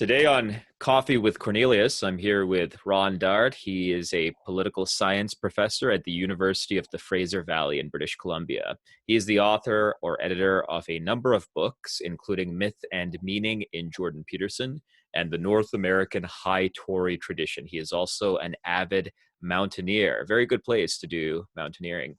Today on Coffee with Cornelius, I'm here with Ron Dart. He is a political science professor at the University of the Fraser Valley in British Columbia. He is the author or editor of a number of books, including Myth and Meaning in Jordan Peterson and the North American High Tory Tradition. He is also an avid mountaineer. Very good place to do mountaineering.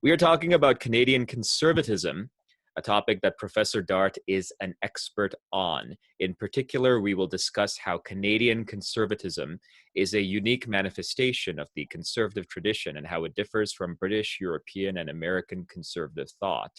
We are talking about Canadian conservatism, a topic that Professor Dart is an expert on. In particular, we will discuss how Canadian conservatism is a unique manifestation of the conservative tradition and how it differs from British, European, and American conservative thought.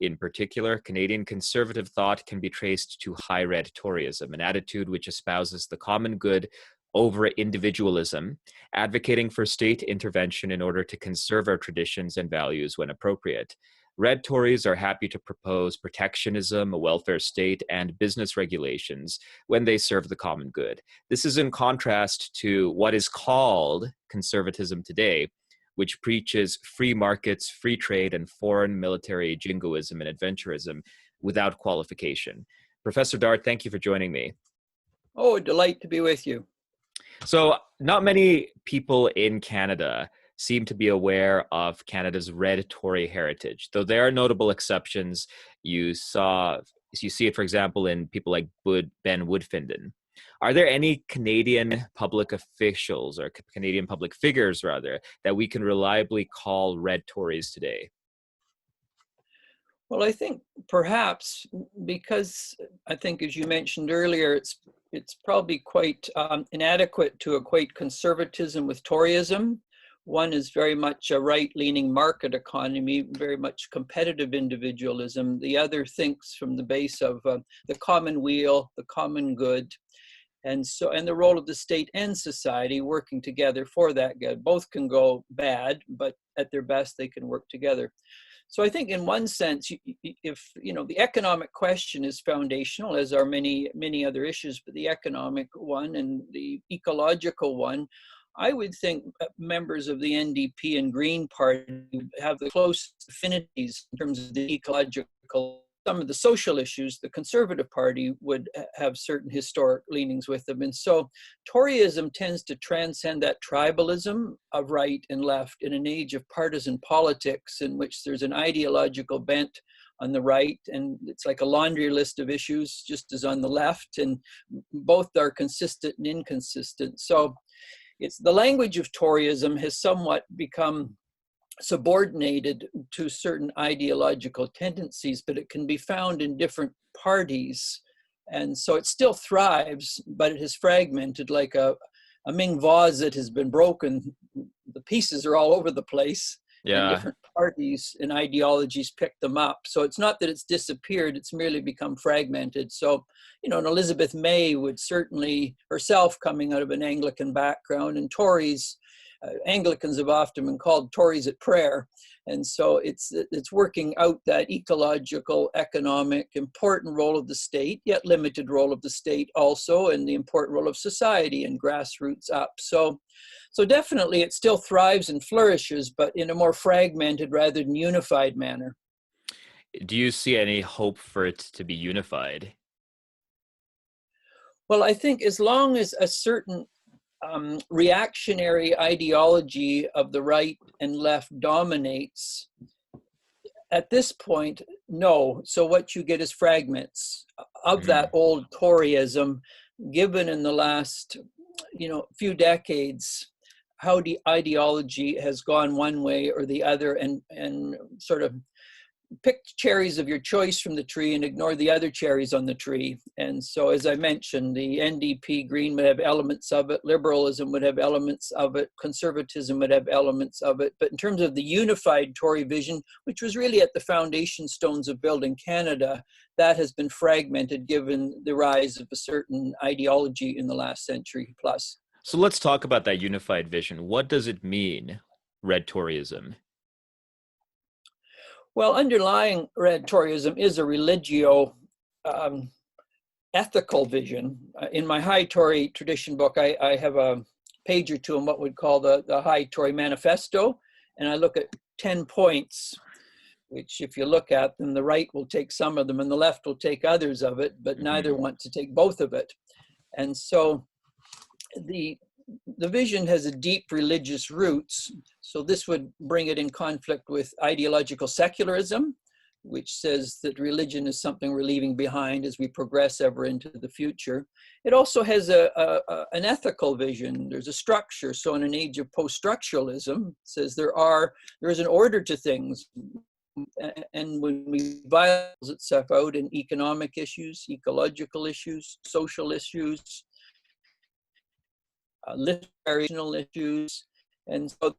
In particular, Canadian conservative thought can be traced to High Red Toryism, an attitude which espouses the common good over individualism, advocating for state intervention in order to conserve our traditions and values when appropriate. Red Tories are happy to propose protectionism, a welfare state, and business regulations when they serve the common good. This is in contrast to what is called conservatism today, which preaches free markets, free trade, and foreign military jingoism and adventurism without qualification. Professor Dart, thank you for joining me. Oh, a delight to be with you. So, not many people in Canada seem to be aware of Canada's Red Tory heritage, though there are notable exceptions. You see it, for example, in people like Ben Woodfinden. Are there any Canadian public officials or Canadian public figures, rather, that we can reliably call Red Tories today? Well, I think perhaps because I think, as you mentioned earlier, it's probably quite inadequate to equate conservatism with Toryism. One is very much a right-leaning market economy, very much competitive individualism. The other thinks from the base of the common weal, the common good, and the role of the state and society working together for that good. Both can go bad, but at their best they can work together. So I think in one sense, if the economic question is foundational, as are many other issues, but the economic one and the ecological one, I would think members of the NDP and Green Party have the closest affinities in terms of the ecological. Some of the social issues, the Conservative Party would have certain historic leanings with them. And so Toryism tends to transcend that tribalism of right and left in an age of partisan politics in which there's an ideological bent on the right, and it's like a laundry list of issues, just as on the left, and both are consistent and inconsistent. So it's the language of Toryism has somewhat become subordinated to certain ideological tendencies, but it can be found in different parties. And so it still thrives, but it has fragmented like a Ming vase that has been broken. The pieces are all over the place. Yeah. And different parties and ideologies pick them up. So it's not that it's disappeared, it's merely become fragmented. So, and Elizabeth May would certainly, herself coming out of an Anglican background, and Tories, Anglicans have often been called Tories at prayer. And so it's working out that ecological, economic, important role of the state, yet limited role of the state also, and the important role of society and grassroots up. So definitely it still thrives and flourishes, but in a more fragmented rather than unified manner. Do you see any hope for it to be unified? Well, I think as long as a certain reactionary ideology of the right and left dominates, at this point, no. So what you get is fragments of that old Toryism, given in the last few decades, how the ideology has gone one way or the other, and sort of pick cherries of your choice from the tree and ignore the other cherries on the tree. And so, as I mentioned, the NDP Green would have elements of it, liberalism would have elements of it, conservatism would have elements of it. But in terms of the unified Tory vision, which was really at the foundation stones of building Canada, that has been fragmented given the rise of a certain ideology in the last century plus. So let's talk about that unified vision. What does it mean, Red Toryism? Well, underlying Red Toryism is a religio ethical vision. In my High Tory tradition book, I have a page or two on what we'd call the High Tory Manifesto, and I look at 10 points, which if you look at them, the right will take some of them and the left will take others of it, but neither want to take both of it. And so the vision has a deep religious roots. So this would bring it in conflict with ideological secularism, which says that religion is something we're leaving behind as we progress ever into the future. It also has an ethical vision. There's a structure. So in an age of post-structuralism, it says there is an order to things. And when we violate itself out in economic issues, ecological issues, social issues, literary issues, and so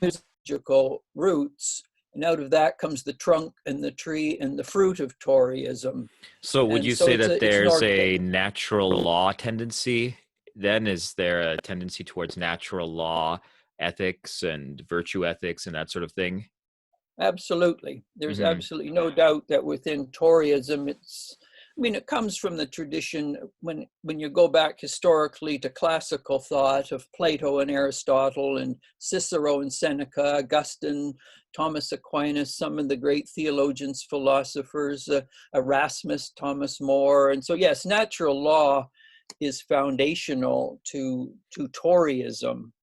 there's logical roots, and out of that comes the trunk and the tree and the fruit of Toryism. So would And you so say it's that an there's a organic. natural law tendency? Then is there a tendency towards natural law ethics and virtue ethics and that sort of thing? Absolutely. There's Hmm. absolutely no doubt that within Toryism, it comes from the tradition when you go back historically to classical thought of Plato and Aristotle and Cicero and Seneca, Augustine, Thomas Aquinas, some of the great theologians, philosophers, Erasmus, Thomas More. And so, yes, natural law is foundational to Toryism.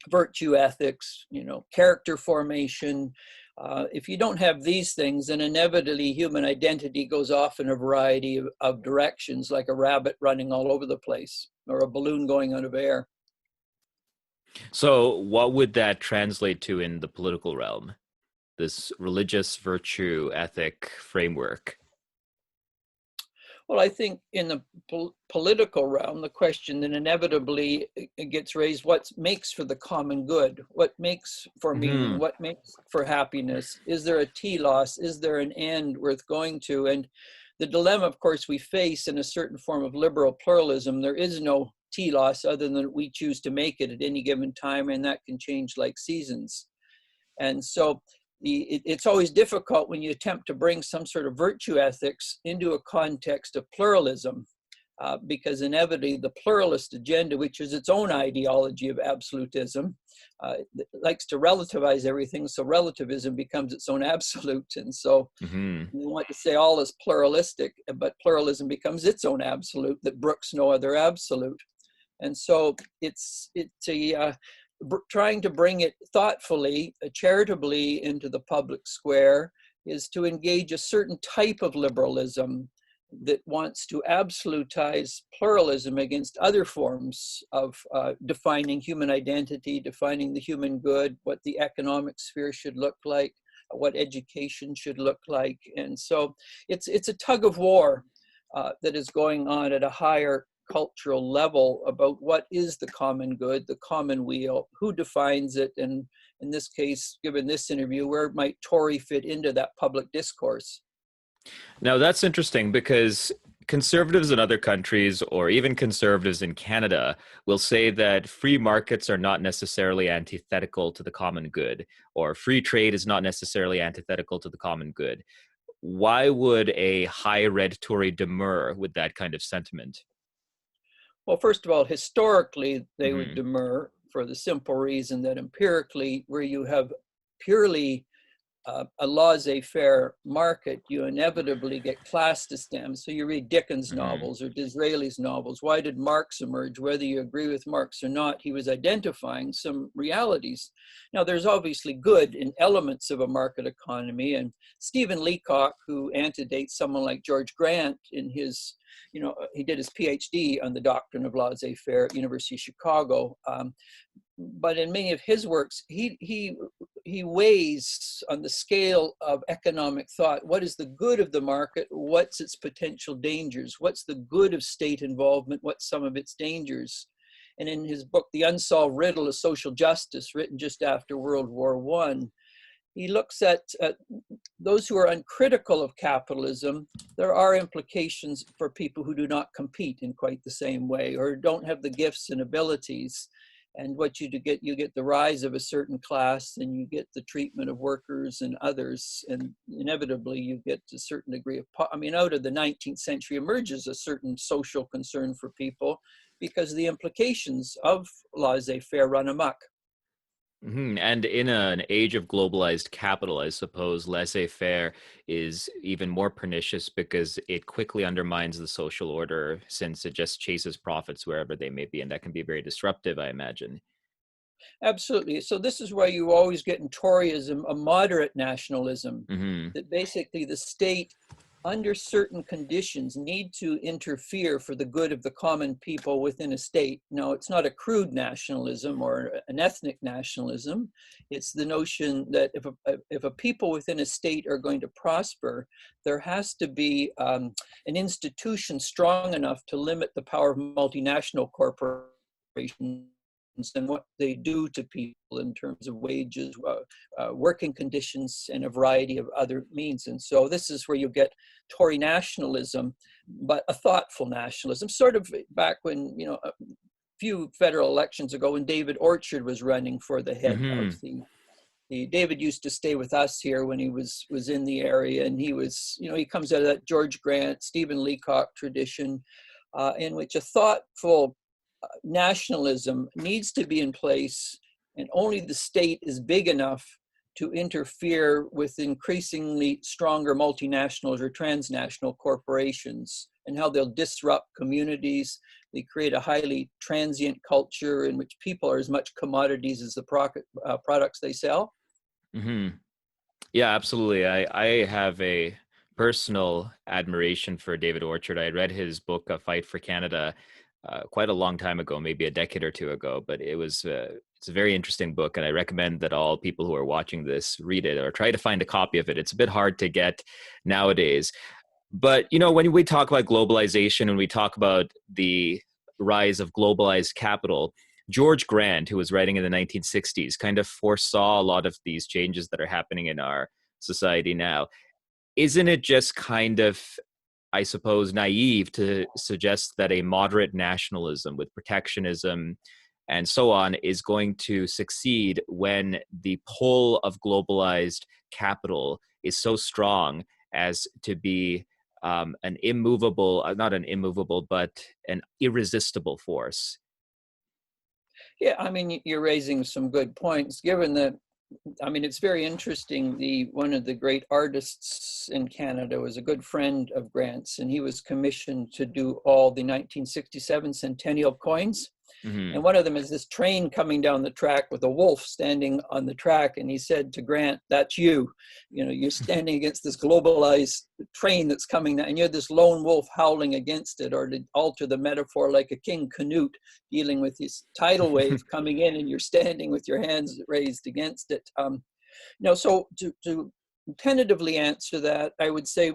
Virtue ethics, character formation. If you don't have these things, then inevitably human identity goes off in a variety of directions, like a rabbit running all over the place or a balloon going out of air. So what would that translate to in the political realm? This religious virtue ethic framework? Well, I think in the political realm, the question then inevitably gets raised: what makes for the common good? What makes for meaning? Hmm. What makes for happiness? Is there a telos? Is there an end worth going to? And the dilemma, of course, we face in a certain form of liberal pluralism, there is no telos other than we choose to make it at any given time, and that can change like seasons. And so it's always difficult when you attempt to bring some sort of virtue ethics into a context of pluralism, because inevitably the pluralist agenda, which is its own ideology of absolutism, likes to relativize everything. So relativism becomes its own absolute. And so Hmm. we want to say all is pluralistic, but pluralism becomes its own absolute that brooks no other absolute. And so it's trying to bring it thoughtfully, charitably into the public square is to engage a certain type of liberalism that wants to absolutize pluralism against other forms of defining human identity, defining the human good, what the economic sphere should look like, what education should look like. And so it's a tug of war that is going on at a higher cultural level about what is the common good, the common weal, who defines it, and in this case, given this interview, where might Tory fit into that public discourse? Now that's interesting because conservatives in other countries, or even conservatives in Canada, will say that free markets are not necessarily antithetical to the common good, or free trade is not necessarily antithetical to the common good. Why would a high red Tory demur with that kind of sentiment? Well, first of all, historically, they would Hmm. demur for the simple reason that empirically, where you have purely a laissez-faire market, you inevitably get class systems. So you read Dickens Hmm. novels or Disraeli's novels. Why did Marx emerge? Whether you agree with Marx or not, he was identifying some realities. Now, there's obviously good in elements of a market economy. And Stephen Leacock, who antedates someone like George Grant in his, he did his PhD on the doctrine of laissez-faire at University of Chicago. But in many of his works, he weighs on the scale of economic thought what is the good of the market, what's its potential dangers, what's the good of state involvement, what's some of its dangers. And in his book, The Unsolved Riddle of Social Justice, written just after World War I, he looks at those who are uncritical of capitalism. There are implications for people who do not compete in quite the same way or don't have the gifts and abilities. And what you get the rise of a certain class, and you get the treatment of workers and others, and inevitably you get a certain degree of, out of the 19th century emerges a certain social concern for people because the implications of laissez-faire run amok. And in an age of globalized capital, I suppose laissez-faire is even more pernicious because it quickly undermines the social order since it just chases profits wherever they may be. And that can be very disruptive, I imagine. Absolutely. So this is why you always get in Toryism a moderate nationalism, Hmm. that basically the state, under certain conditions, need to interfere for the good of the common people within a state. Now, it's not a crude nationalism or an ethnic nationalism. It's the notion that if a people within a state are going to prosper, there has to be an institution strong enough to limit the power of multinational corporations and what they do to people in terms of wages, working conditions, and a variety of other means. And so this is where you get Tory nationalism, but a thoughtful nationalism, sort of back when, a few federal elections ago when David Orchard was running for the head of Hmm. the David used to stay with us here when he was in the area, and he was, he comes out of that George Grant, Stephen Leacock tradition, in which a thoughtful nationalism needs to be in place, and only the state is big enough to interfere with increasingly stronger multinationals or transnational corporations and how they'll disrupt communities. They create a highly transient culture in which people are as much commodities as the products they sell. Hmm. Yeah, absolutely. I have a personal admiration for David Orchard. I read his book, A Fight for Canada, quite a long time ago, maybe a decade or two ago. But it's a very interesting book, and I recommend that all people who are watching this read it or try to find a copy of it. It's a bit hard to get nowadays. But when we talk about globalization and we talk about the rise of globalized capital, George Grant, who was writing in the 1960s, kind of foresaw a lot of these changes that are happening in our society now. Isn't it just kind of, I suppose, naive to suggest that a moderate nationalism with protectionism and so on is going to succeed when the pull of globalized capital is so strong as to be an immovable, not an immovable, but an irresistible force? Yeah, I mean, you're raising some good points, given that, I mean, it's very interesting. One of the great artists in Canada was a good friend of Grant's, and he was commissioned to do all the 1967 centennial coins. And Hmm. one of them is this train coming down the track with a wolf standing on the track. And he said to Grant, "That's you. You're standing against this globalized train that's coming down, and you're this lone wolf howling against it." Or to alter the metaphor, like a King Canute dealing with this tidal wave coming in, and you're standing with your hands raised against it. So to tentatively answer that, I would say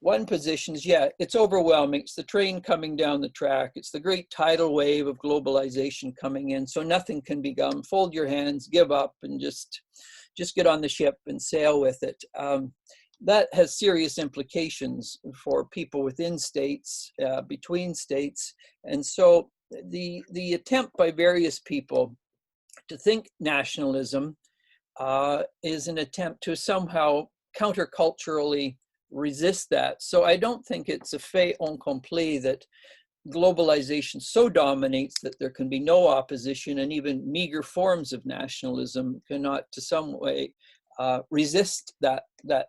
one position is, yeah, it's overwhelming. It's the train coming down the track. It's the great tidal wave of globalization coming in. So nothing can be done. Fold your hands, give up, and just get on the ship and sail with it. That has serious implications for people within states, between states. And so the attempt by various people to think nationalism is an attempt to somehow counterculturally resist that. So I don't think it's a fait accompli that globalization so dominates that there can be no opposition, and even meager forms of nationalism cannot, to some way, resist that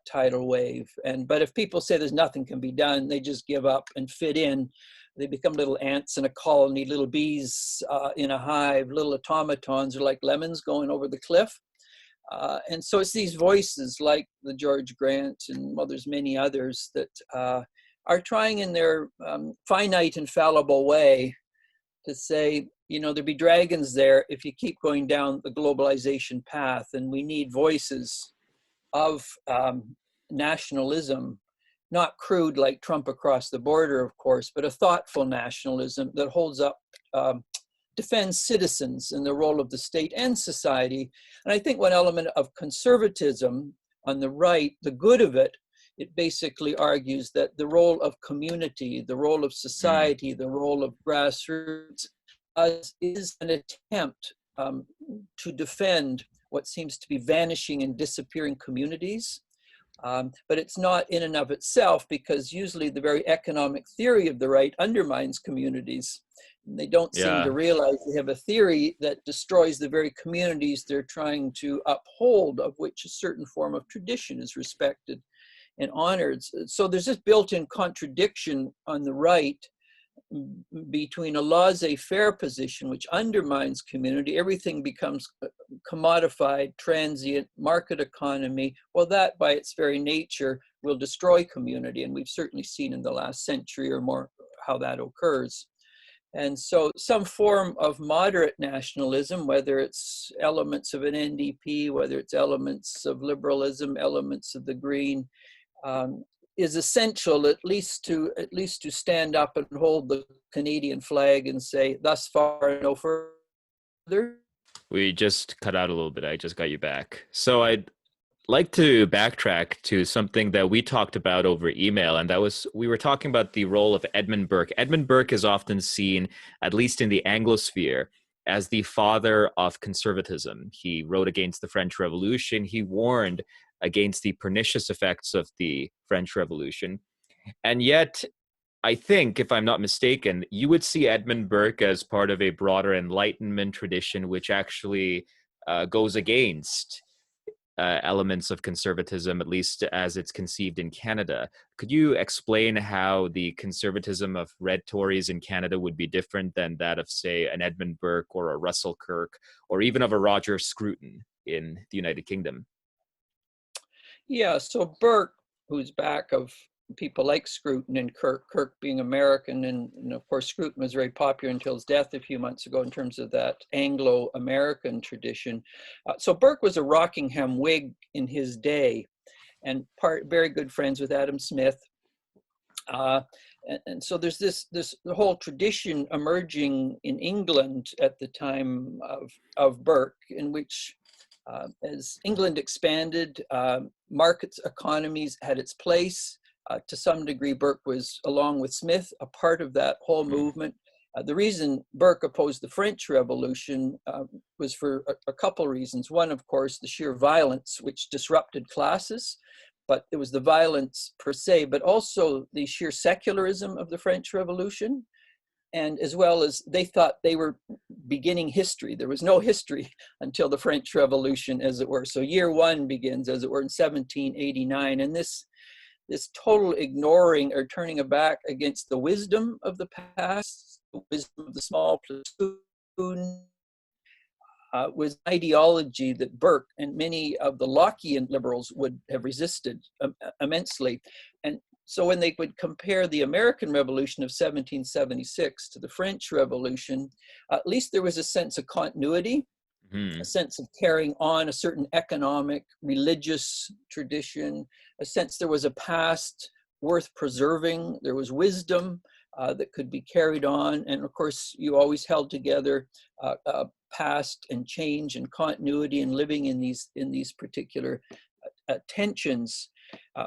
tidal wave. But if people say there's nothing can be done, they just give up and fit in. They become little ants in a colony, little bees in a hive, little automatons are like lemons going over the cliff. And so it's these voices like the George Grant, and well, there's many others that are trying in their finite and fallible way to say, there'll be dragons there if you keep going down the globalization path, and we need voices of nationalism, not crude like Trump across the border, of course, but a thoughtful nationalism that holds up, defends citizens and the role of the state and society. And I think one element of conservatism on the right, the good of it, it basically argues that the role of community, the role of Mm. society, the role of grassroots is an attempt to defend what seems to be vanishing and disappearing communities. But it's not in and of itself, because usually the very economic theory of the right undermines communities. And they don't seem to Yeah. realize they have a theory that destroys the very communities they're trying to uphold, of which a certain form of tradition is respected and honored. So there's this built-in contradiction on the right between a laissez-faire position, which undermines community. Everything becomes commodified, transient, market economy. Well, that by its very nature will destroy community. And we've certainly seen in the last century or more how that occurs. And so some form of moderate nationalism, whether it's elements of an NDP, whether it's elements of liberalism, elements of the Green, is essential, at least to stand up and hold the Canadian flag and say, thus far and no further. We just cut out a little bit. I just got you back. So I'd like to backtrack to something that we talked about over email, and that was we were talking about the role of Edmund Burke. Edmund Burke is often seen, at least in the Anglosphere, as the father of conservatism. He wrote against the French Revolution. He warned against the pernicious effects of the French Revolution. And yet, I think, if I'm not mistaken, you would see Edmund Burke as part of a broader Enlightenment tradition, which actually goes against elements of conservatism, at least as it's conceived in Canada. Could you explain how the conservatism of Red Tories in Canada would be different than that of, say, an Edmund Burke or a Russell Kirk, or even of a Roger Scruton in the United Kingdom? Yeah, so Burke, who's back of people like Scruton and Kirk being American, and of course Scruton was very popular until his death a few months ago in terms of that Anglo-American tradition. So Burke was a Rockingham Whig in his day, and very good friends with Adam Smith. And so there's the whole tradition emerging in England at the time of Burke, in which as England expanded, markets, economies had its place. To some degree, Burke was, along with Smith, a part of that whole movement. The reason Burke opposed the French Revolution was for a couple reasons. One, of course, the sheer violence which disrupted classes, but it was the violence per se, but also the sheer secularism of the French Revolution. And as well as they thought they were beginning history. There was no history until the French Revolution, as it were. So year one begins, as it were, in 1789. And this total ignoring or turning a back against the wisdom of the past, the wisdom of the small platoon, was ideology that Burke and many of the Lockean liberals would have resisted immensely. And so when they would compare the American Revolution of 1776 to the French Revolution, at least there was a sense of continuity, a sense of carrying on a certain economic, religious tradition, a sense there was a past worth preserving, there was wisdom that could be carried on. And of course, you always held together past and change and continuity and living in these particular tensions.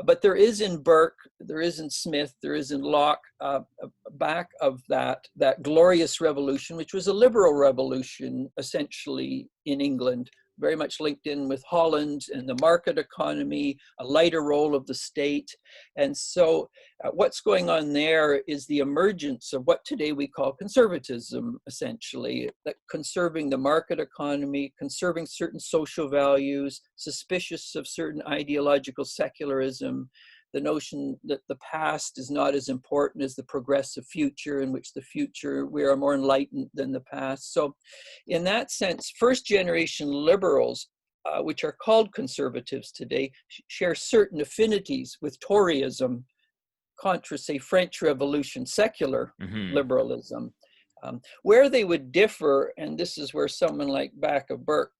But there is in Burke, there is in Smith, there is in Locke, back of that glorious revolution, which was a liberal revolution, essentially, in England, very much linked in with Holland and the market economy, a lighter role of the state. And so what's going on there is the emergence of what today we call conservatism, essentially, that conserving the market economy, conserving certain social values, suspicious of certain ideological secularism, the notion that the past is not as important as the progressive future, in which the future, we are more enlightened than the past. So in that sense, first generation liberals, which are called conservatives today, share certain affinities with Toryism, contra, say, French Revolution, secular liberalism. Where they would differ, and this is where someone like back of Burke,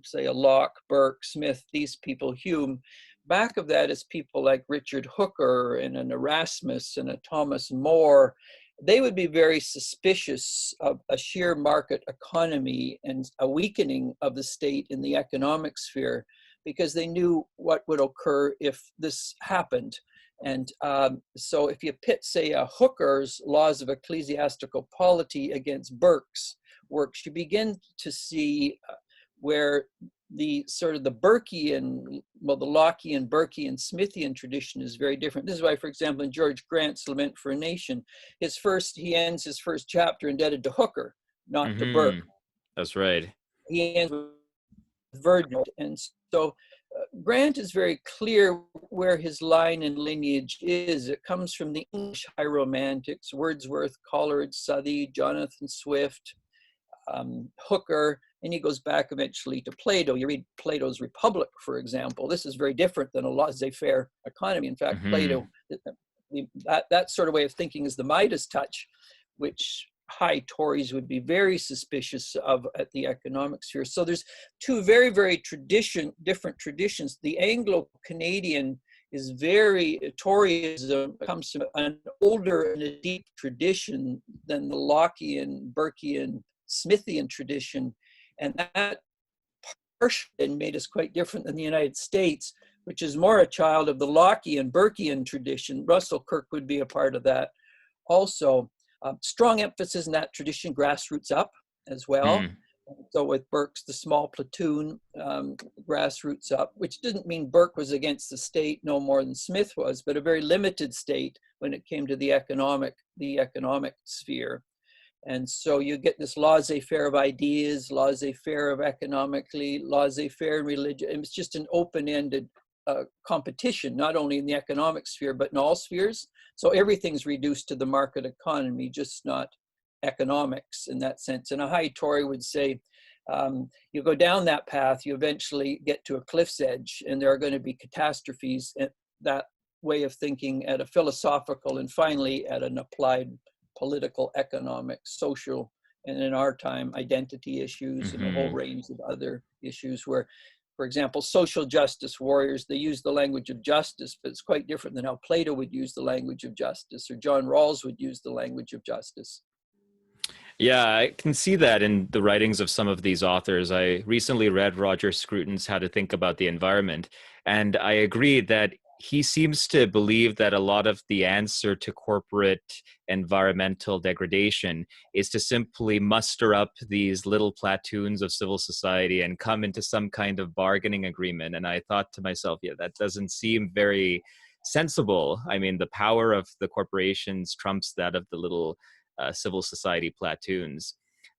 say a Locke, Burke, Smith, these people, Hume, back of that is people like Richard Hooker and an Erasmus and a Thomas More. They would be very suspicious of a sheer market economy and a weakening of the state in the economic sphere, because they knew what would occur if this happened. And so if you pit, say, a Hooker's laws of ecclesiastical polity against Burke's works, you begin to see where the sort of the Burkean, well, the Lockean, Burkean, Smithian tradition is very different. This is why, for example, in George Grant's Lament for a Nation, he ends his first chapter indebted to Hooker, not to Burke. That's right. He ends with Virgil. And so Grant is very clear where his line and lineage is. It comes from the English high romantics, Wordsworth, Coleridge, Southey, Jonathan Swift, Hooker, and he goes back eventually to Plato. You read Plato's Republic, for example. This is very different than a laissez-faire economy. In fact, Plato, that sort of way of thinking is the Midas touch, which high Tories would be very suspicious of at the economic sphere. So there's two very, very different traditions. The Anglo-Canadian is Toryism comes from an older and a deep tradition than the Lockean, Burkean, Smithian tradition. And that partially made us quite different than the United States, which is more a child of the Lockean, Burkean tradition. Russell Kirk would be a part of that also. Strong emphasis in that tradition, grassroots up as well. So with Burke's the small platoon, grassroots up, which didn't mean Burke was against the state no more than Smith was, but a very limited state when it came to the economic sphere. And so you get this laissez-faire of ideas, laissez-faire of economically, laissez-faire in religion. It's just an open-ended competition, not only in the economic sphere, but in all spheres. So everything's reduced to the market economy, just not economics in that sense. And a high Tory would say, you go down that path, you eventually get to a cliff's edge, and there are going to be catastrophes. And that way of thinking at a philosophical and finally at an applied political, economic, social, and in our time, identity issues and a whole range of other issues where, for example, social justice warriors, they use the language of justice, but it's quite different than how Plato would use the language of justice or John Rawls would use the language of justice. Yeah, I can see that in the writings of some of these authors. I recently read Roger Scruton's How to Think About the Environment, and I agree that he seems to believe that a lot of the answer to corporate environmental degradation is to simply muster up these little platoons of civil society and come into some kind of bargaining agreement. And I thought to myself, yeah, that doesn't seem very sensible. I mean, the power of the corporations trumps that of the little civil society platoons.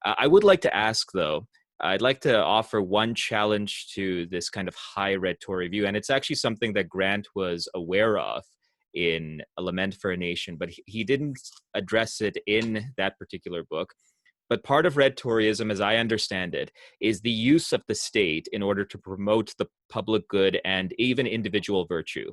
I would like to ask, though, I'd like to offer one challenge to this kind of high red Tory view, and it's actually something that Grant was aware of in A Lament for a Nation, but he didn't address it in that particular book. But part of red Toryism, as I understand it, is the use of the state in order to promote the public good and even individual virtue.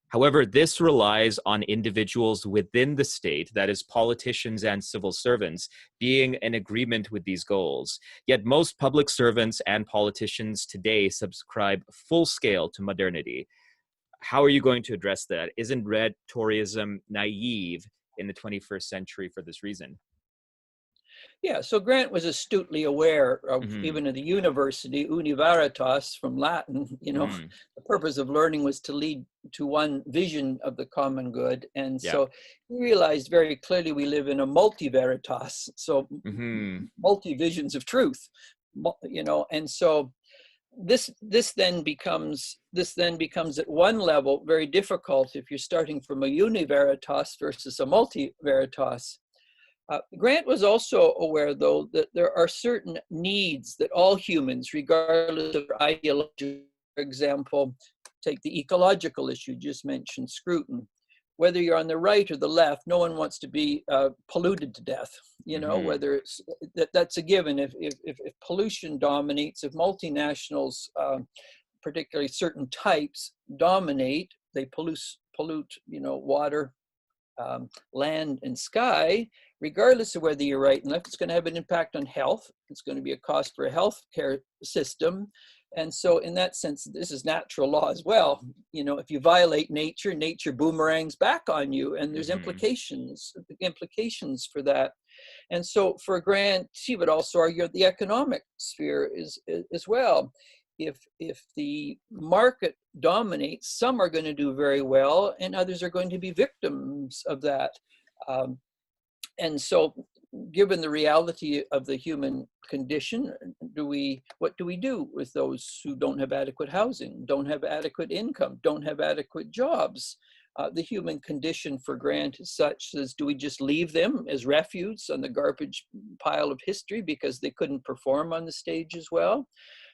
However, this relies on individuals within the state, that is, politicians and civil servants, being in agreement with these goals. Yet most public servants and politicians today subscribe full scale to modernity. How are you going to address that? Isn't red Toryism naive in the 21st century for this reason? Yeah, so Grant was astutely aware of, even at the university, uni veritas from Latin, the purpose of learning was to lead to one vision of the common good. And so he realized very clearly we live in a multi-veritas, so multi-visions of truth, and so this then becomes at one level very difficult if you're starting from a uni veritas versus a multi-veritas. Grant was also aware, though, that there are certain needs that all humans, regardless of their ideology, for example, take the ecological issue just mentioned, Scruton. Whether you're on the right or the left, no one wants to be polluted to death. Whether it's that's a given. If pollution dominates, if multinationals, particularly certain types, dominate, they pollute, water, land, and sky. Regardless of whether you're right and left, it's going to have an impact on health. It's going to be a cost for a healthcare system. And so in that sense, this is natural law as well. If you violate nature, nature boomerangs back on you, and there's implications for that. And so for Grant, he would also argue the economic sphere is as well. If the market dominates, some are going to do very well and others are going to be victims of that. And so given the reality of the human condition, what do we do with those who don't have adequate housing, don't have adequate income, don't have adequate jobs? The human condition for Grant is such as, do we just leave them as refuse on the garbage pile of history because they couldn't perform on the stage as well?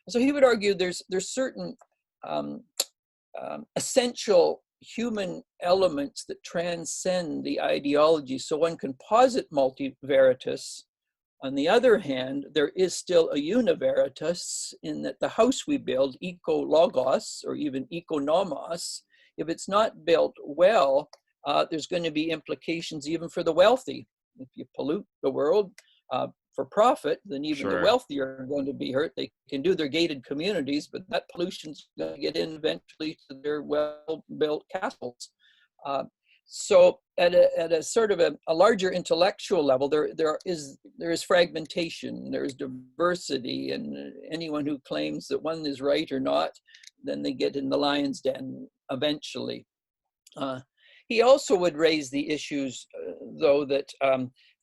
So he would argue there's certain essential human elements that transcend the ideology. So one can posit multivaritus. On the other hand, there is still a univaritus in that the house we build, eco-logos, or even economos, if it's not built well, there's going to be implications even for the wealthy. If you pollute the world for profit, then even the wealthy are going to be hurt. They can do their gated communities, but that pollution's going to get in eventually to their well-built castles. So at a sort of a larger intellectual level, there is fragmentation, there is diversity, and anyone who claims that one is right or not, then they get in the lion's den eventually. He also would raise the issues, though, that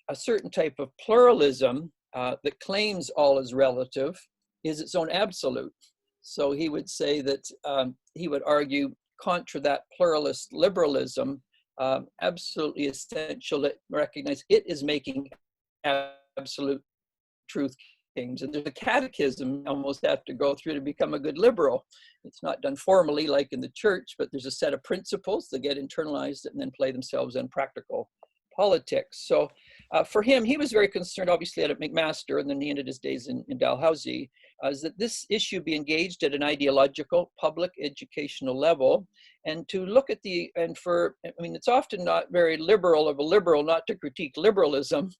a certain type of pluralism that claims all is relative is its own absolute. So he would say that he would argue contra that pluralist liberalism, absolutely essential to recognize it is making absolute truth claims. And there's a catechism you almost have to go through to become a good liberal. It's not done formally like in the church, but there's a set of principles that get internalized and then play themselves in practical politics. So for him, he was very concerned, obviously, at McMaster, and then he ended his days in Dalhousie, is that this issue be engaged at an ideological, public, educational level, and to look at it's often not very liberal of a liberal not to critique liberalism,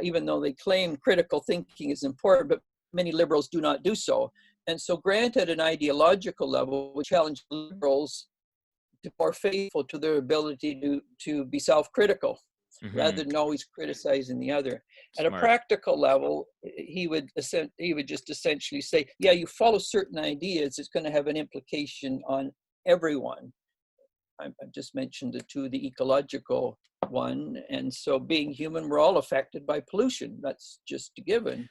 even though they claim critical thinking is important, but many liberals do not do so. And so Grant at an ideological level would challenge liberals to be more faithful to their ability to be self-critical, rather than always criticizing the other. At a practical level, he would just essentially say, yeah, you follow certain ideas, it's going to have an implication on everyone. I've just mentioned the ecological one. And so being human, we're all affected by pollution. That's just a given.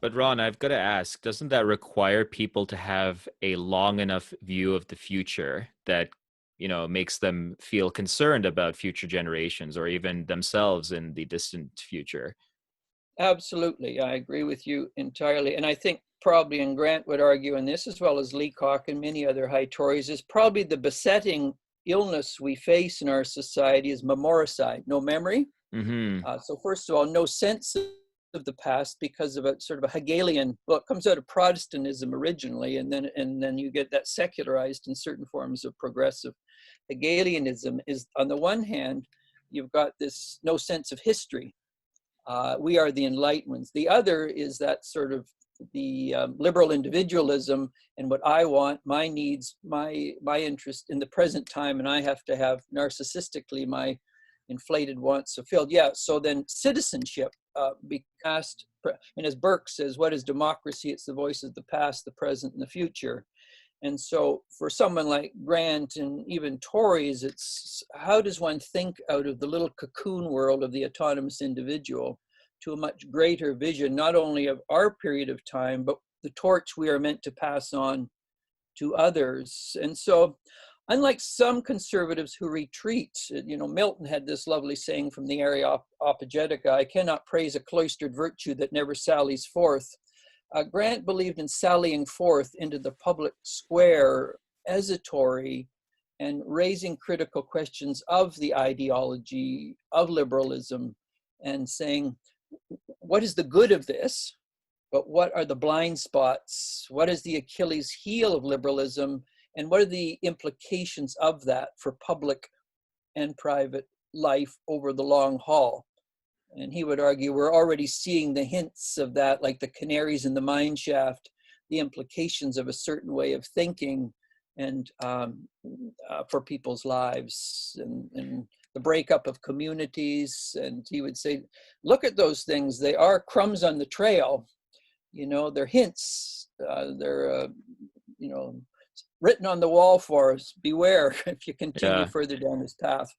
But Ron, I've got to ask, doesn't that require people to have a long enough view of the future that makes them feel concerned about future generations or even themselves in the distant future? Absolutely. I agree with you entirely. And I think probably, and Grant would argue in this, as well as Leacock and many other high Tories, is probably the besetting illness we face in our society is memoricide, no memory. So first of all, no sense of the past because of a sort of a Hegelian, well, it comes out of Protestantism originally, and then you get that secularized in certain forms of progressive Hegelianism. Is on the one hand, you've got this no sense of history. We are the enlightened ones. The other is that sort of the liberal individualism and what I want, my needs, my interest in the present time, and I have to have narcissistically my inflated wants fulfilled. Yeah, so then citizenship because, and as Burke says, what is democracy? It's the voice of the past, the present, and the future. And so for someone like Grant and even Tories, it's how does one think out of the little cocoon world of the autonomous individual to a much greater vision, not only of our period of time, but the torch we are meant to pass on to others. And so unlike some conservatives who retreat, Milton had this lovely saying from the Areopagitica, I cannot praise a cloistered virtue that never sallies forth. Grant believed in sallying forth into the public square as a Tory and raising critical questions of the ideology of liberalism and saying, what is the good of this? But what are the blind spots? What is the Achilles heel of liberalism? And what are the implications of that for public and private life over the long haul? And he would argue we're already seeing the hints of that, like the canaries in the mine shaft, the implications of a certain way of thinking and for people's lives and the breakup of communities. And he would say, look at those things. They are crumbs on the trail. They're hints. They're written on the wall for us. Beware if you continue further down this path.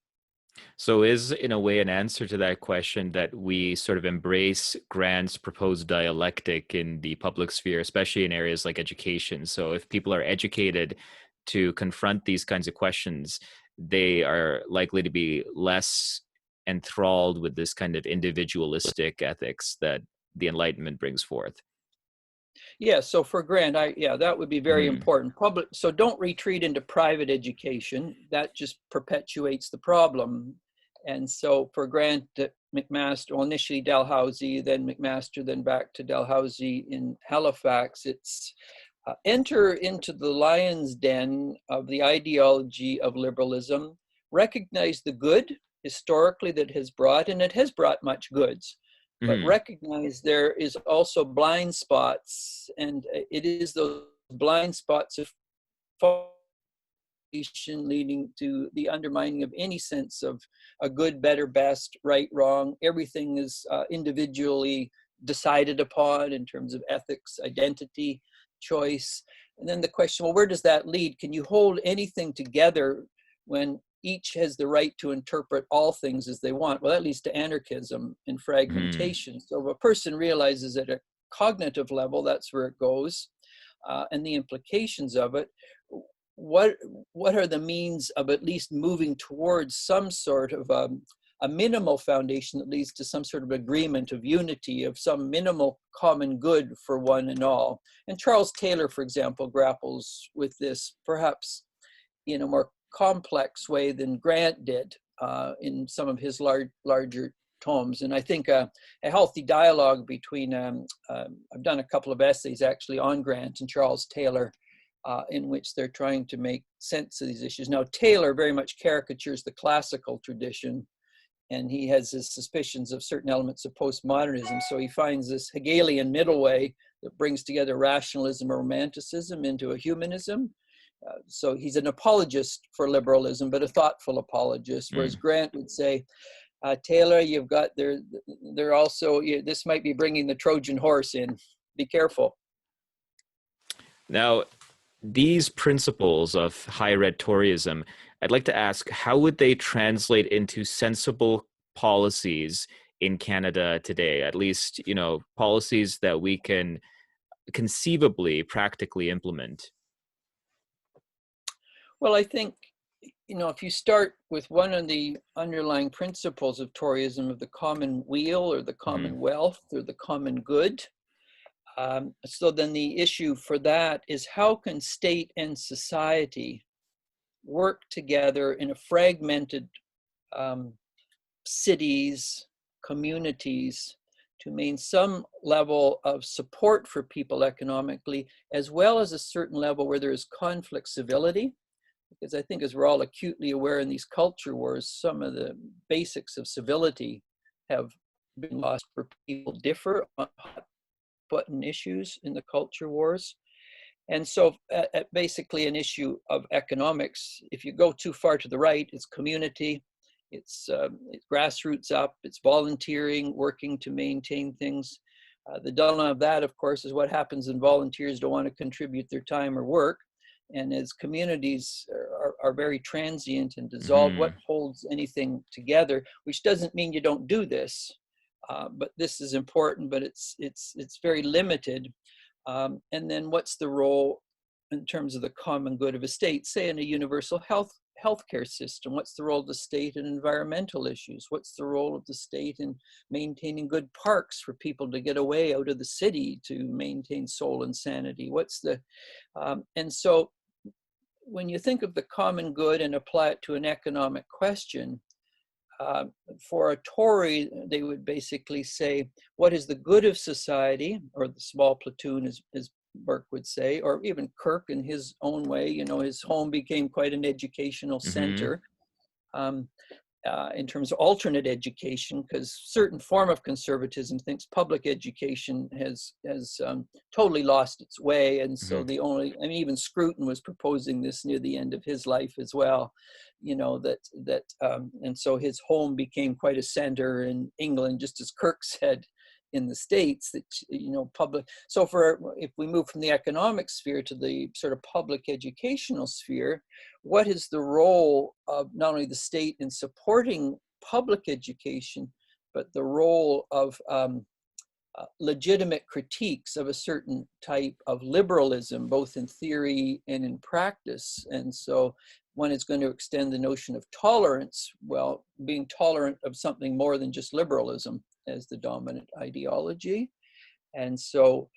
So is in a way an answer to that question that we sort of embrace Grant's proposed dialectic in the public sphere, especially in areas like education. So if people are educated to confront these kinds of questions, they are likely to be less enthralled with this kind of individualistic ethics that the Enlightenment brings forth. Yeah, so for Grant, yeah, that would be very Hmm. important. Public, so don't retreat into private education. That just perpetuates the problem. And so for Grant, McMaster, well, initially Dalhousie, then McMaster, then back to Dalhousie in Halifax, it's enter into the lion's den of the ideology of liberalism, recognize the good historically that has brought, and it has brought much goods, but Hmm. recognize there is also blind spots, and it is those blind spots of leading to the undermining of any sense of a good, better, best, right, wrong. Everything is individually decided upon in terms of ethics, identity, choice. And then the question, well, where does that lead? Can you hold anything together when each has the right to interpret all things as they want? Well, that leads to anarchism and Hmm. fragmentation. So if a person realizes at a cognitive level, that's where it goes, and the implications of it, what what are the means of at least moving towards some sort of a minimal foundation that leads to some sort of agreement of unity, of some minimal common good for one and all? And Charles Taylor, for example, grapples with this perhaps in a more complex way than Grant did in some of his larger tomes. And I think a healthy dialogue between, I've done a couple of essays actually on Grant and Charles Taylor, in which they're trying to make sense of these issues. Now, Taylor very much caricatures the classical tradition, and he has his suspicions of certain elements of postmodernism. So he finds this Hegelian middle way that brings together rationalism or romanticism into a humanism. So he's an apologist for liberalism, but a thoughtful apologist, whereas Grant would say, Taylor, you've got, they're also, this might be bringing the Trojan horse in. Be careful. Now, these principles of high red Toryism, I'd like to ask, how would they translate into sensible policies in Canada today? At least, policies that we can conceivably practically implement. Well, I think, if you start with one of the underlying principles of Toryism of the common weal or the Hmm. commonwealth or the common good, so then the issue for that is how can state and society work together in a fragmented um, cities, communities, to maintain some level of support for people economically, as well as a certain level where there is conflict civility. Because I think, as we're all acutely aware in these culture wars, some of the basics of civility have been lost where people differ on hot button issues in the culture wars. And so, basically, an issue of economics, if you go too far to the right, it's community, it's grassroots up, it's volunteering, working to maintain things. The dilemma of that, of course, is what happens when volunteers don't want to contribute their time or work. And as communities are very transient and dissolved, what Hmm. holds anything together? Which doesn't mean you don't do this, but this is important, but it's very limited. And then what's the role in terms of the common good of a state, say in a universal healthcare system? What's the role of the state in environmental issues? What's the role of the state in maintaining good parks for people to get away out of the city to maintain soul and sanity? And so when you think of the common good and apply it to an economic question, uh, for a Tory, they would basically say, what is the good of society, or the small platoon, as Burke would say, or even Kirk in his own way, his home became quite an educational Hmm. center. Um, in terms of alternate education, because certain form of conservatism thinks public education has totally lost its way, and so Hmm. even Scruton was proposing this near the end of his life as well, and so his home became quite a center in England, just as Kirk said, in the States that, public. So if we move from the economic sphere to the sort of public educational sphere, what is the role of not only the state in supporting public education, but the role of legitimate critiques of a certain type of liberalism, both in theory and in practice? And so one is going to extend the notion of tolerance, well, being tolerant of something more than just liberalism as the dominant ideology. And so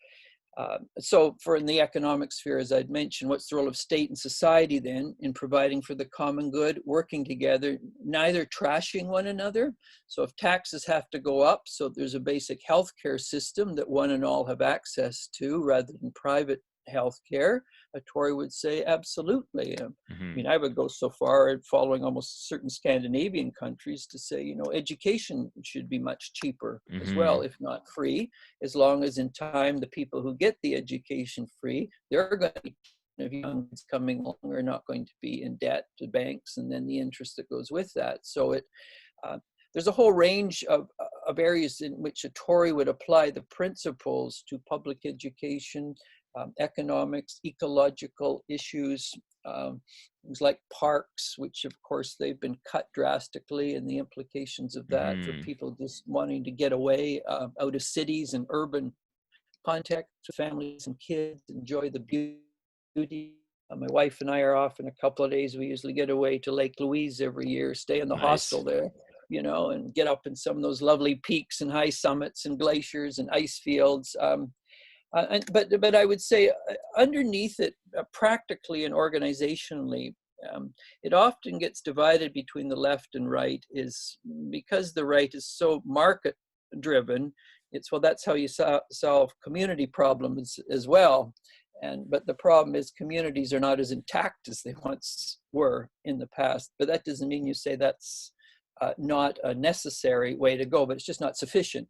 for in the economic sphere, as I'd mentioned, what's the role of state and society then in providing for the common good, working together, neither trashing one another? So if taxes have to go up, so there's a basic healthcare system that one and all have access to rather than private healthcare, a Tory would say absolutely. I mean, I would go so far, following almost certain Scandinavian countries, to say, education should be much cheaper as well, if not free, as long as in time the people who get the education free, they're going to be, if young kids coming along, are not going to be in debt to banks, and then the interest that goes with that. So there's a whole range of areas in which a Tory would apply the principles to public education, economics, ecological issues, things like parks, which of course they've been cut drastically, and the implications of that for people just wanting to get away out of cities and urban context with families and kids, enjoy the beauty. My wife and I are off in a couple of days. We usually get away to Lake Louise every year, stay in the hostel there, and get up in some of those lovely peaks and high summits and glaciers and ice fields. But I would say underneath it, practically and organizationally, it often gets divided between the left and right, is because the right is so market driven. It's, well, that's how you solve community problems as well. But the problem is communities are not as intact as they once were in the past. But that doesn't mean you say that's not a necessary way to go, but it's just not sufficient.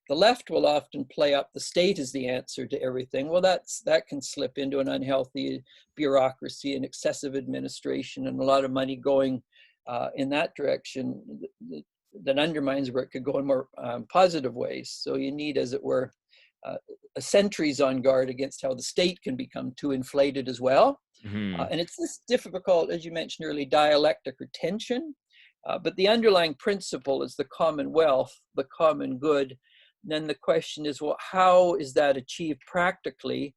The left will often play up the state as the answer to everything. Well, that can slip into an unhealthy bureaucracy and excessive administration, and a lot of money going in that direction that undermines where it could go in more positive ways. So you need, as it were, sentries on guard against how the state can become too inflated as well. And it's this difficult, as you mentioned earlier, dialectic or tension. But the underlying principle is the commonwealth, the common good. Then the question is, well, how is that achieved practically?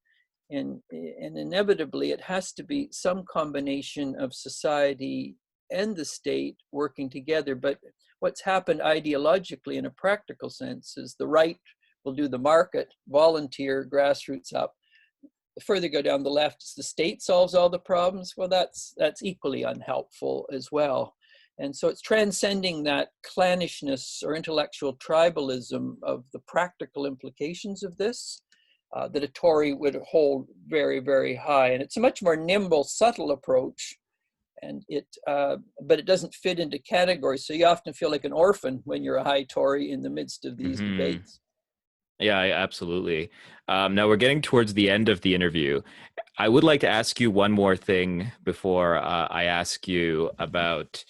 And inevitably, it has to be some combination of society and the state working together. But what's happened ideologically in a practical sense is the right will do the market, volunteer, grassroots up. The further you go down the left, the state solves all the problems. Well, that's equally unhelpful as well. And so it's transcending that clannishness or intellectual tribalism of the practical implications of this that a Tory would hold very, very high. And it's a much more nimble, subtle approach. And but it doesn't fit into categories. So you often feel like an orphan when you're a high Tory in the midst of these debates. Yeah, absolutely. Now we're getting towards the end of the interview. I would like to ask you one more thing before I ask you about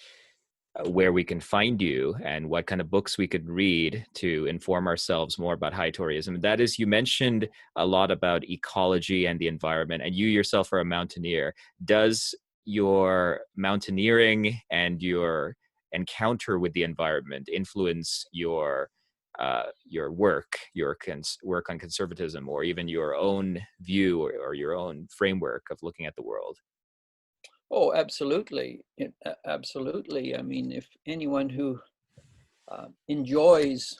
where we can find you and what kind of books we could read to inform ourselves more about high Toryism. That is, you mentioned a lot about ecology and the environment, and you yourself are a mountaineer. Does your mountaineering and your encounter with the environment influence your work on conservatism, or even your own view or your own framework of looking at the world? Oh, absolutely. Absolutely. I mean, if anyone who enjoys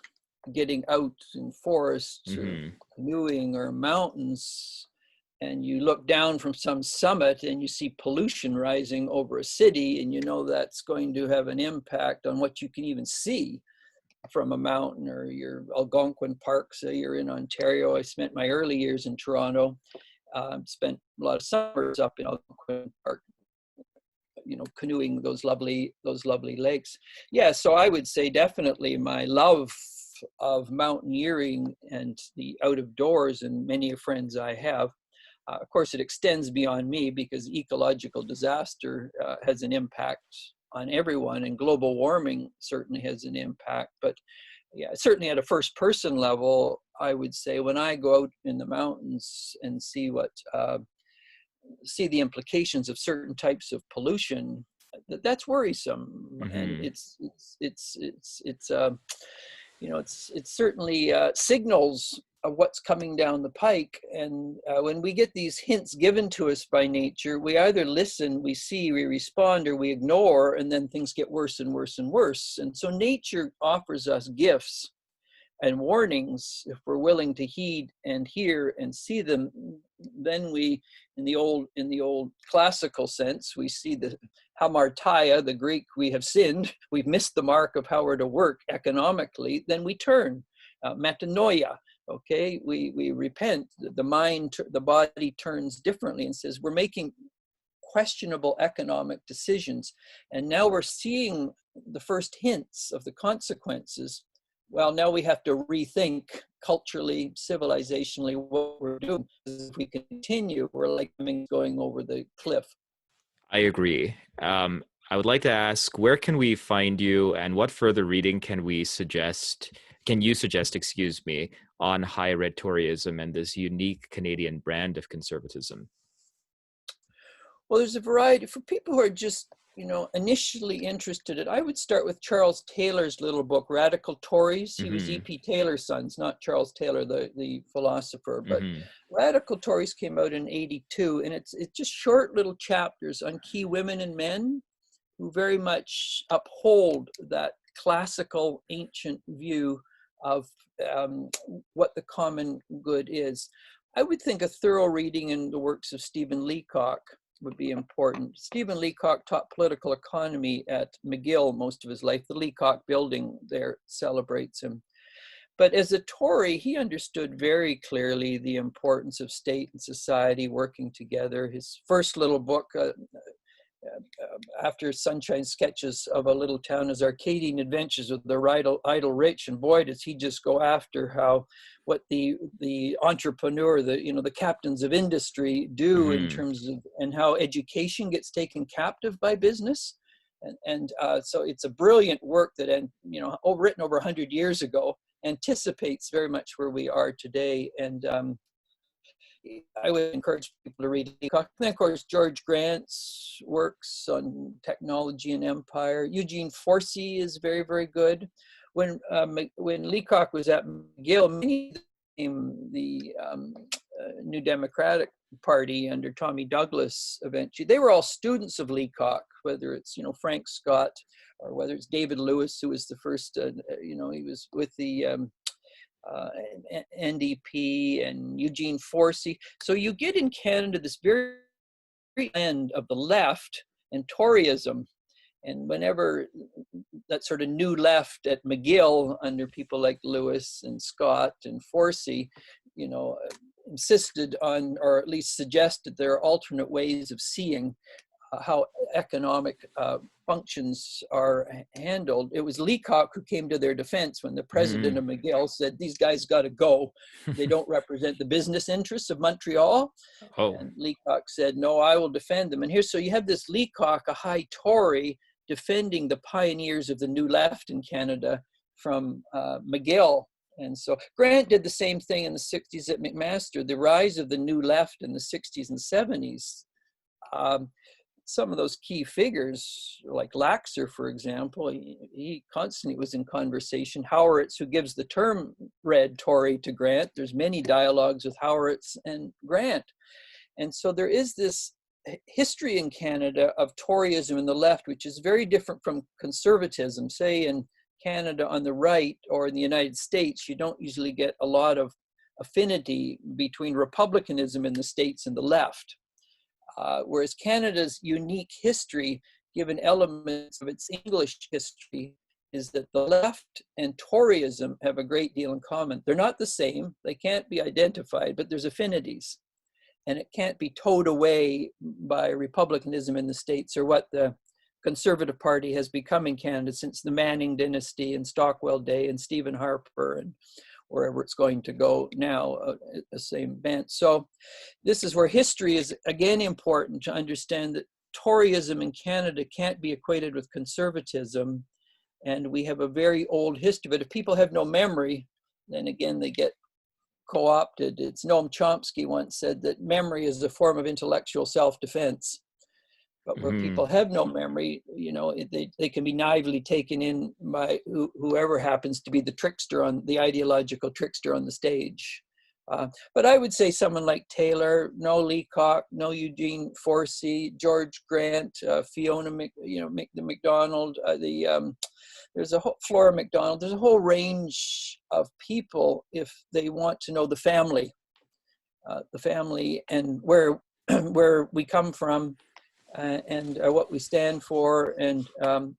getting out in forests or canoeing or mountains, and you look down from some summit and you see pollution rising over a city, and you know that's going to have an impact on what you can even see from a mountain, or your Algonquin Park, say you're in Ontario. I spent my early years in Toronto, spent a lot of summers up in Algonquin Park, canoeing those lovely lakes. Yeah, so I would say definitely my love of mountaineering and the out of doors, and many friends I have, of course it extends beyond me, because ecological disaster has an impact on everyone, and global warming certainly has an impact. But yeah, certainly at a first person level, I would say when I go out in the mountains and see see the implications of certain types of pollution, that's worrisome, and Hmm. it's certainly signals of what's coming down the pike. And when we get these hints given to us by nature, we either listen, we see, we respond, or we ignore, and then things get worse and worse and worse. And so nature offers us gifts and warnings. If we're willing to heed and hear and see them, then we, in the old classical sense, we see the hamartia, the Greek, we have sinned, we've missed the mark of how we're to work economically, then we turn, metanoia. Okay, we repent. The mind, the body turns differently and says we're making questionable economic decisions, and now we're seeing the first hints of the consequences. Well, now we have to rethink culturally, civilizationally what we're doing. If we continue, we're like going over the cliff. I agree. I would like to ask, where can we find you, and what further reading can you suggest, excuse me, on high red Toryism and this unique Canadian brand of conservatism? Well, there's a variety for people who are just, initially interested in. I would start with Charles Taylor's little book, Radical Tories. He was Hmm. E.P. Taylor's sons, not Charles Taylor, the philosopher. But Hmm. Radical Tories came out in '82, and it's just short little chapters on key women and men who very much uphold that classical ancient view of what the common good is. I would think a thorough reading in the works of Stephen Leacock would be important. Stephen Leacock taught political economy at McGill most of his life. The Leacock building there celebrates him. But as a Tory, he understood very clearly the importance of state and society working together. His first little book, after Sunshine Sketches of a Little Town, is Arcadian Adventures of the Idle Rich. And boy, does he just go after what the entrepreneur, the captains of industry do in Hmm. terms of, and how education gets taken captive by business. So it's a brilliant work that, written over 100 years ago, anticipates very much where we are today. And I would encourage people to read Leacock. And then, of course, George Grant's works on technology and empire. Eugene Forsey is very, very good. When Leacock was at McGill, many became the New Democratic Party under Tommy Douglas eventually. They were all students of Leacock, whether it's, Frank Scott or whether it's David Lewis, who was the first, he was with the NDP, and Eugene Forsey. So you get in Canada this very end of the left and Toryism. And whenever that sort of new left at McGill under people like Lewis and Scott and Forsey, insisted on, or at least suggested, there are alternate ways of seeing how economic functions are handled. It was Leacock who came to their defense when the president Hmm. of McGill said, these guys got to go. They don't represent the business interests of Montreal. Oh. And Leacock said, no, I will defend them. And so you have this Leacock, a high Tory, defending the pioneers of the New Left in Canada from McGill. And so Grant did the same thing in the 60s at McMaster. The rise of the New Left in the 60s and 70s. Some of those key figures, like Laxer, for example, he constantly was in conversation. Howards, who gives the term Red Tory to Grant, there's many dialogues with Howards and Grant. And so there is this history in Canada of Toryism in the left, which is very different from conservatism. Say in Canada on the right, or in the United States, you don't usually get a lot of affinity between republicanism in the States and the left. Whereas Canada's unique history, given elements of its English history, is that the left and Toryism have a great deal in common. They're not the same, they can't be identified, but there's affinities. And it can't be towed away by republicanism in the States, or what the Conservative Party has become in Canada since the Manning dynasty and Stockwell Day and Stephen Harper and wherever it's going to go now, the same bent. So this is where history is again important to understand that Toryism in Canada can't be equated with conservatism. and we have a very old history. But if people have no memory, then again, they get co-opted. It's Noam Chomsky once said that memory is a form of intellectual self-defense. But where Hmm. people have no memory, they can be naively taken in by whoever happens to be the trickster, on the ideological trickster on the stage. But I would say someone like Taylor, no Leacock, no Eugene Forsey, George Grant, Fiona, the McDonald, there's a whole Flora McDonald. There's a whole range of people if they want to know the family and where where we come from, and what we stand for, and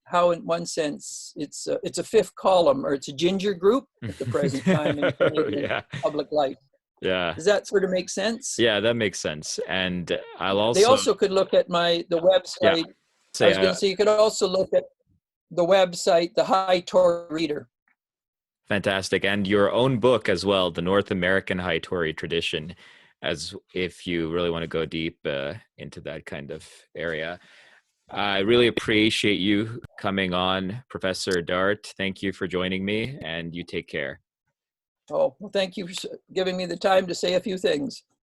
how, in one sense, it's a fifth column, or it's a ginger group at the present time in Canadian Yeah. public life. Yeah. Does that sort of make sense? Yeah, that makes sense. And I'll They also, also could look at the yeah, website. I say, was going to say you could also look at the website, the High Tory Reader. fantastic. And your own book as well, The North American High Tory Tradition, as if you really want to go deep into that kind of area. I really appreciate you coming on, Professor Dart. Thank you for joining me, and you take care. Oh, well, thank you for giving me the time to say a few things.